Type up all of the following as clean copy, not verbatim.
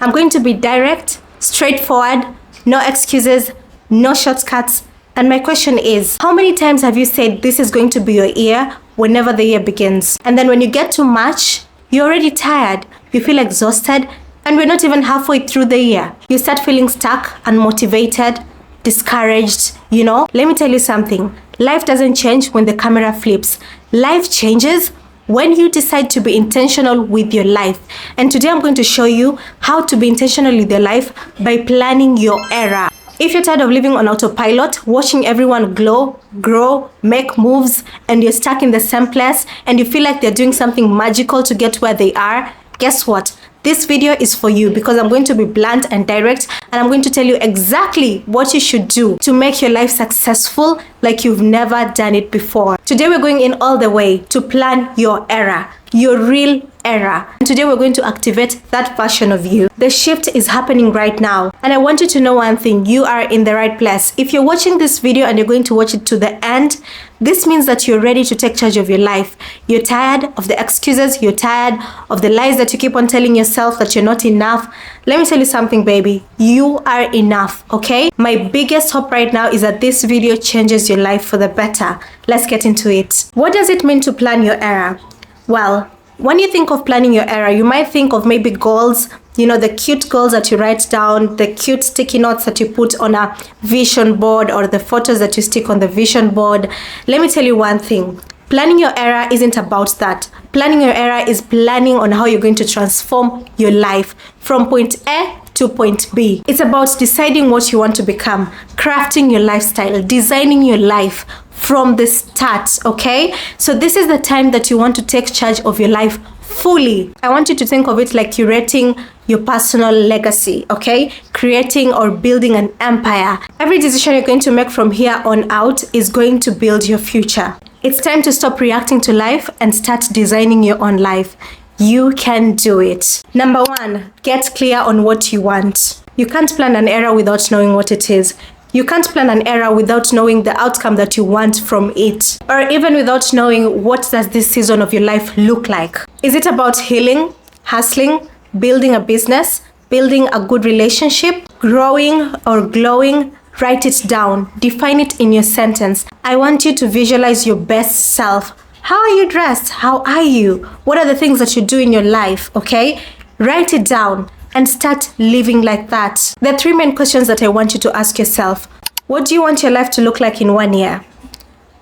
I'm going to be direct, straightforward, no excuses, no shortcuts. And my question is, how many times have you said this is going to be your year whenever the year begins? And then when you get to March, you're already tired, you feel exhausted, and we're not even halfway through the year. You start feeling stuck, unmotivated, discouraged, Let me tell you something. Life doesn't change when the camera flips. Life changes when you decide to be intentional with your life. And today I'm going to show you how to be intentional with your life by planning your era. If you're tired of living on autopilot, watching everyone glow, grow, make moves, and you're stuck in the same place, and you feel like they're doing something magical to get where they are, guess what? This video is for you because I'm going to be blunt and direct, and I'm going to tell you exactly what you should do to make your life successful like you've never done it before. Today we're going in all the way to plan your era, your real era. And today we're going to activate that version of you. The shift is happening right now. And I want you to know one thing, you are in the right place. If you're watching this video and you're going to watch it to the end, this means that you're ready to take charge of your life. You're tired of the excuses, you're tired of the lies that you keep on telling yourself that you're not enough. Let me tell you something, baby. You are enough, okay? My biggest hope right now is that this video changes your life for the better. Let's get into it. What does it mean to plan your era? Well, when you think of planning your era, you might think of maybe goals, the cute goals that you write down, the cute sticky notes that you put on a vision board, or the photos that you stick on the vision board. Let me tell you one thing. Planning your era isn't about that. Planning your era is planning on how you're going to transform your life from point A to point B. It's about deciding what you want to become, crafting your lifestyle, designing your life from the start, okay? So this is the time that you want to take charge of your life fully. I want you to think of it like curating your personal legacy, okay? Creating or building an empire. Every decision you're going to make from here on out is going to build your future. It's time to stop reacting to life and start designing your own life. You can do it. Number one, get clear on what you want. You can't plan an era without knowing what it is. You can't plan an era without knowing the outcome that you want from it, or even without knowing what does this season of your life look like. Is it about healing, hustling, building a business, building a good relationship, growing or glowing? Write it down. Define it in your sentence. I want you to visualize your best self. How are you dressed? How are you? What are the things that you do in your life? Okay? Write it down and start living like that. There are three main questions that I want you to ask yourself. What do you want your life to look like in 1 year?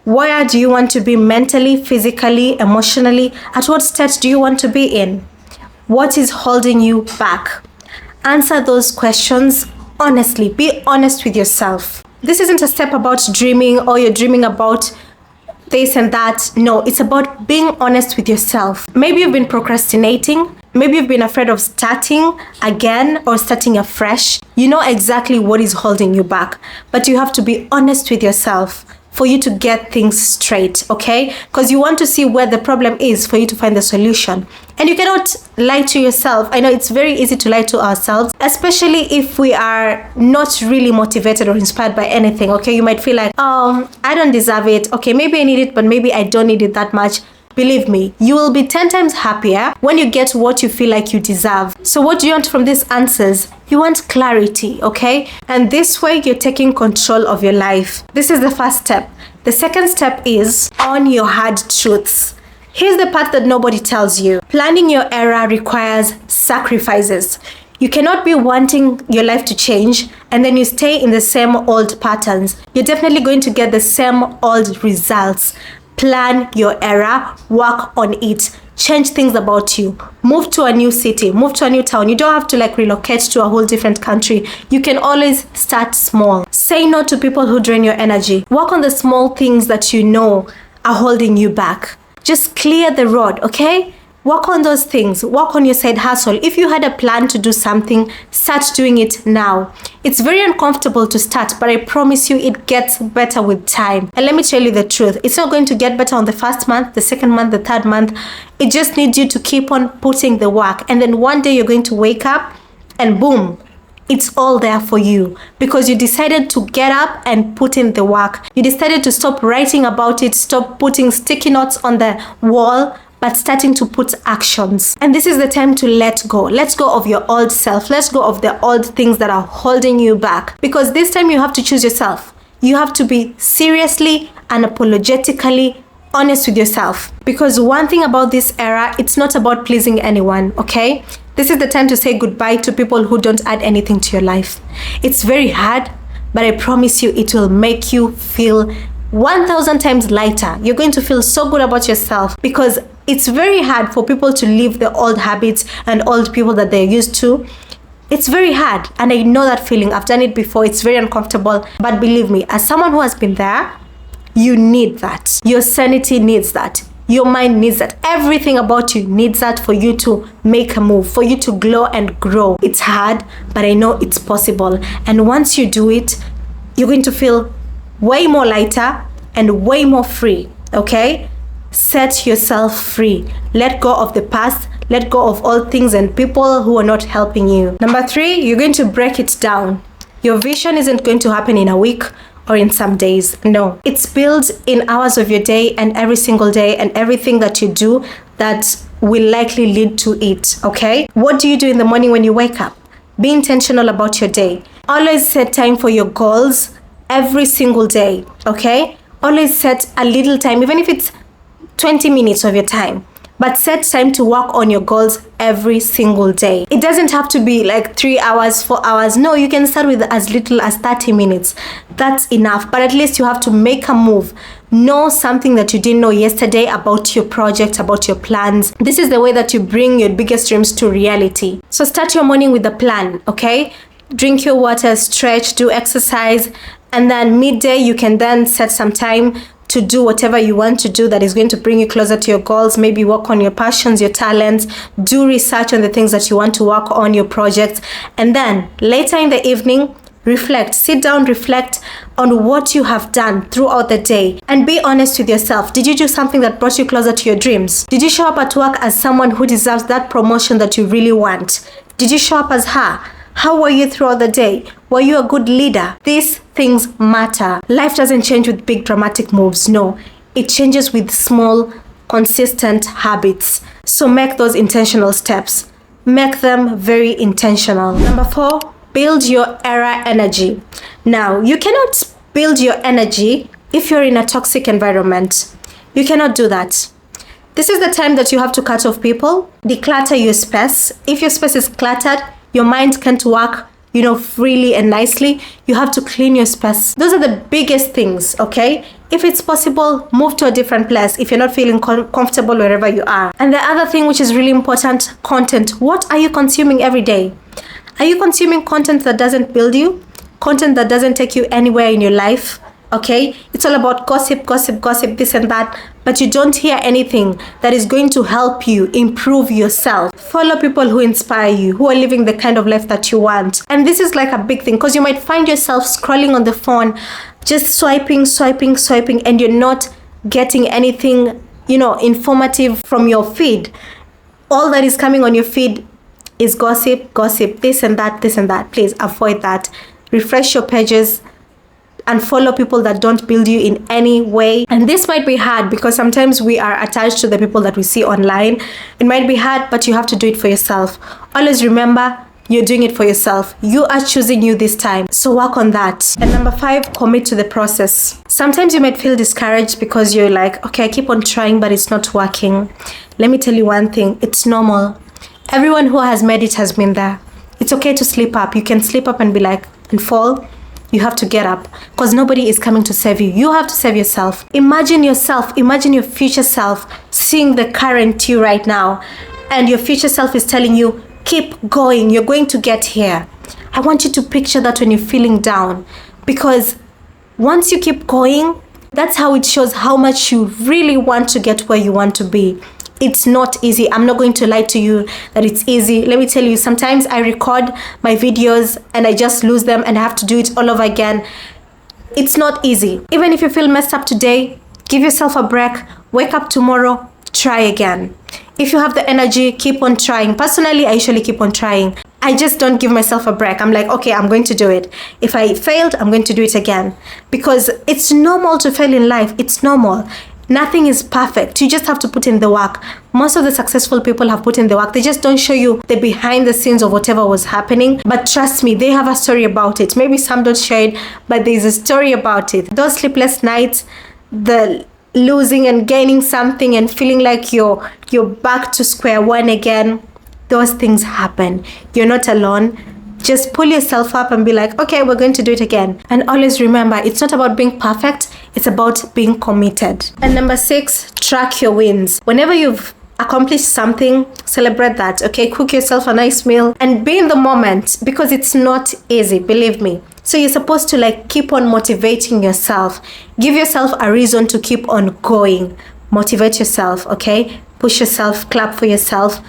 Where do you want to be mentally, physically, emotionally? At what state do you want to be in? What is holding you back? Answer those questions honestly. Be honest with yourself. This isn't a step about dreaming, or you're dreaming about this and that. No, it's about being honest with yourself. Maybe you've been procrastinating. Maybe you've been afraid of starting again or starting afresh. You know exactly what is holding you back, but you have to be honest with yourself for you to get things straight, okay? Because you want to see where the problem is for you to find the solution. And you cannot lie to yourself. I know it's very easy to lie to ourselves, especially if we are not really motivated or inspired by anything, okay? You might feel like, oh, I don't deserve it. Okay, maybe I need it, but maybe I don't need it that much. Believe me, you will be 10 times happier when you get what you feel like you deserve. So what do you want from these answers? You want clarity, okay? And this way you're taking control of your life. This is the first step. The second step is own your hard truths. Here's the part that nobody tells you. Planning your era requires sacrifices. You cannot be wanting your life to change and then you stay in the same old patterns. You're definitely going to get the same old results. Plan your era, work on it, change things about you, move to a new city, move to a new town. You don't have to relocate to a whole different country. You can always start small. Say no to people who drain your energy. Work on the small things that you know are holding you back. Just clear the road, okay? Work on those things. Work on your side hustle. If you had a plan to do something, start doing it now. It's very uncomfortable to start, but I promise you it gets better with time. And let me tell you the truth. It's not going to get better on the first month, the second month, the third month. It just needs you to keep on putting the work. And then one day you're going to wake up and boom, it's all there for you because you decided to get up and put in the work. You decided to stop writing about it, stop putting sticky notes on the wall, but starting to put actions. And this is the time to let go. Let go of your old self. Let go of the old things that are holding you back. Because this time you have to choose yourself. You have to be seriously, unapologetically honest with yourself. Because one thing about this era, it's not about pleasing anyone, okay? This is the time to say goodbye to people who don't add anything to your life. It's very hard, but I promise you it will make you feel 1,000 times lighter. You're going to feel so good about yourself, because it's very hard for people to leave the old habits and old people that they're used to. It's very hard, and I know that feeling. I've done it before. It's very uncomfortable, but believe me, as someone who has been there, you need that. Your sanity needs that. Your mind needs that. Everything about you needs that for you to make a move, for you to glow and grow. It's hard, but I know it's possible. And once you do it, you're going to feel way more lighter and way more free, okay? Set yourself free. Let go of the past. Let go of all things and people who are not helping you. Number 3, you're going to break it down. Your vision isn't going to happen in a week or in some days. No, it's built in hours of your day and every single day, and everything that you do that will likely lead to it, okay? What do you do in the morning when you wake up? Be intentional about your day. Always set time for your goals every single day, okay? Always set a little time, even if it's 20 minutes of your time. But set time to work on your goals every single day. It doesn't have to be like 3 hours, 4 hours. No, you can start with as little as 30 minutes. That's enough. But at least you have to make a move. Know something that you didn't know yesterday about your project, about your plans. This is the way that you bring your biggest dreams to reality. So start your morning with a plan, okay? Drink your water, stretch, do exercise. And then midday, you can then set some time to do whatever you want to do that is going to bring you closer to your goals. Maybe work on your passions, your talents, do research on the things that you want to work on, your projects. And then later in the evening, reflect. Sit down, reflect on what you have done throughout the day, and be honest with yourself. Did you do something that brought you closer to your dreams? Did you show up at work as someone who deserves that promotion that you really want? Did you show up as her? How were you throughout the day? Were you a good leader? These things matter. Life doesn't change with big dramatic moves. No, it changes with small, consistent habits. So make those intentional steps. Make them very intentional. Number 4, build your era energy. Now, you cannot build your energy if you're in a toxic environment. You cannot do that. This is the time that you have to cut off people, declutter your space. If your space is cluttered, your mind can't work, freely and nicely. You have to clean your space. Those are the biggest things, okay? If it's possible, move to a different place if you're not feeling comfortable wherever you are. And the other thing which is really important, content. What are you consuming every day? Are you consuming content that doesn't build you? Content that doesn't take you anywhere in your life? Okay, it's all about gossip, this and that, but you don't hear anything that is going to help you improve yourself. Follow people who inspire you, who are living the kind of life that you want. And this is like a big thing, because you might find yourself scrolling on the phone, just swiping, and you're not getting anything, informative from your feed. All that is coming on your feed is gossip, this and that. Please avoid that. Refresh your pages and follow people that don't build you in any way. And this might be hard because sometimes we are attached to the people that we see online. It might be hard, but you have to do it for yourself. Always remember, you're doing it for yourself. You are choosing you this time. So work on that. And number 5, commit to the process. Sometimes you might feel discouraged because you're like, okay, I keep on trying, but it's not working. Let me tell you one thing. It's normal. Everyone who has made it has been there. It's okay to slip up. You can slip up and be like, and fall. You have to get up, because nobody is coming to save you. You have to save yourself. Imagine yourself, imagine your future self seeing the current you right now, and your future self is telling you, keep going, you're going to get here. I want you to picture that when you're feeling down, because once you keep going, that's how it shows how much you really want to get where you want to be. It's not easy. I'm not going to lie to you that it's easy. Let me tell you, sometimes I record my videos and I just lose them and I have to do it all over again. It's not easy. Even if you feel messed up today, give yourself a break. Wake up tomorrow, try again. If you have the energy, keep on trying. Personally, I usually keep on trying. I just don't give myself a break. I'm like, okay, I'm going to do it. If I failed, I'm going to do it again. Because it's normal to fail in life. It's normal. Nothing is perfect. You just have to put in the work. Most of the successful people have put in the work. They just don't show you the behind the scenes of whatever was happening. But trust me, they have a story about it. Maybe some don't share it, but there's a story about it. Those sleepless nights, the losing and gaining something and feeling like you're back to square one again, those things happen. You're not alone. Just pull yourself up and be like, okay, we're going to do it again. And always remember, it's not about being perfect, it's about being committed. And number 6, track your wins. Whenever you've accomplished something, celebrate that, okay? Cook yourself a nice meal and be in the moment, because it's not easy, believe me. So you're supposed to like keep on motivating yourself. Give yourself a reason to keep on going. Motivate yourself, okay? Push yourself, clap for yourself.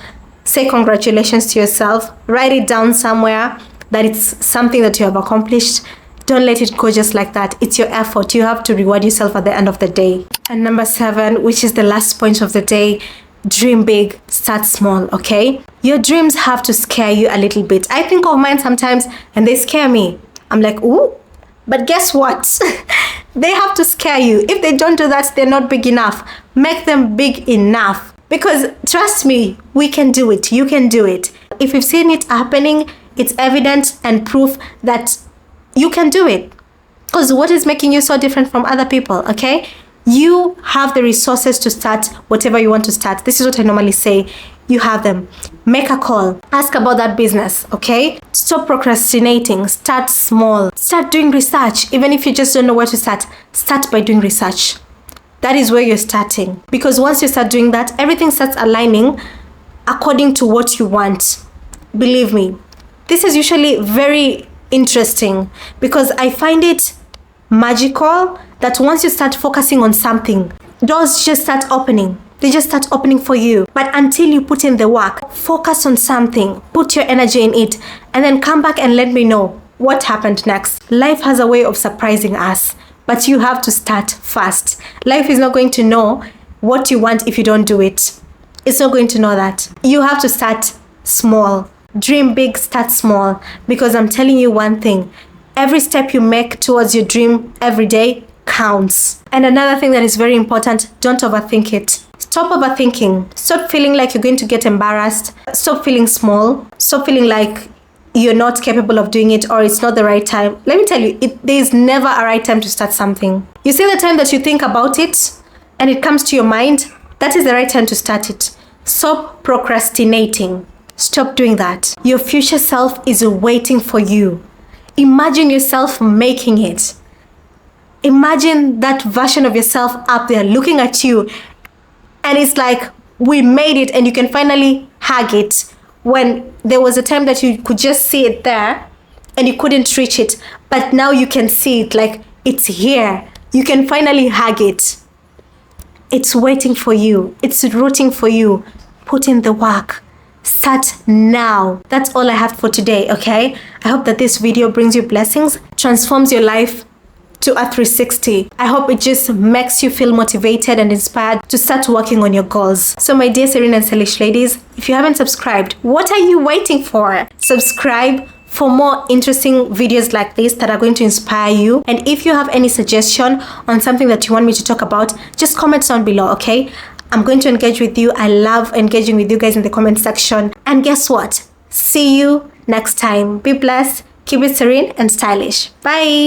Say congratulations to yourself. Write it down somewhere that it's something that you have accomplished. Don't let it go just like that. It's your effort. You have to reward yourself at the end of the day. And number 7, which is the last point of the day, dream big, start small, okay? Your dreams have to scare you a little bit. I think of mine sometimes and they scare me. I'm like, ooh, but guess what? They have to scare you. If they don't do that, they're not big enough. Make them big enough. Because trust me, we can do it. You can do it. If you've seen it happening, it's evidence and proof that you can do it. Because what is making you so different from other people, okay? You have the resources to start whatever you want to start. This is what I normally say. You have them. Make a call. Ask about that business, okay? Stop procrastinating. Start small. Start doing research. Even if you just don't know where to start by doing research. That is where you're starting. Because once you start doing that, everything starts aligning according to what you want. Believe me, this is usually very interesting because I find it magical that once you start focusing on something, doors just start opening. They just start opening for you. But until you put in the work, focus on something, put your energy in it, and then come back and let me know what happened next. Life has a way of surprising us. But you have to start fast. Life is not going to know what you want if you don't do it. It's not going to know that. You have to start small. Dream big, start small. Because I'm telling you one thing. Every step you make towards your dream every day counts. And another thing that is very important, don't overthink it. Stop overthinking. Stop feeling like you're going to get embarrassed. Stop feeling small. Stop feeling like you're not capable of doing it or it's not the right time. Let me tell you, there is never a right time to start something. You see the time that you think about it and it comes to your mind, that is the right time to start it. Stop procrastinating. Stop doing that. Your future self is waiting for you. Imagine yourself making it. Imagine that version of yourself up there looking at you and it's like, we made it, and you can finally hug it. When there was a time that you could just see it there and you couldn't reach it, but now you can see it, like it's here. You can finally hug it. It's waiting for you. It's rooting for you. Put in the work. Start now. That's all I have for today, okay? I hope that this video brings you blessings, transforms your life to a 360. I hope it just makes you feel motivated and inspired to start working on your goals. So my dear Serene and Stylish ladies, if you haven't subscribed, what are you waiting for? Subscribe for more interesting videos like this that are going to inspire you. And if you have any suggestion on something that you want me to talk about, just comment down below, okay? I'm going to engage with you. I love engaging with you guys in the comment section. And guess what? See you next time. Be blessed, keep it serene and stylish. Bye.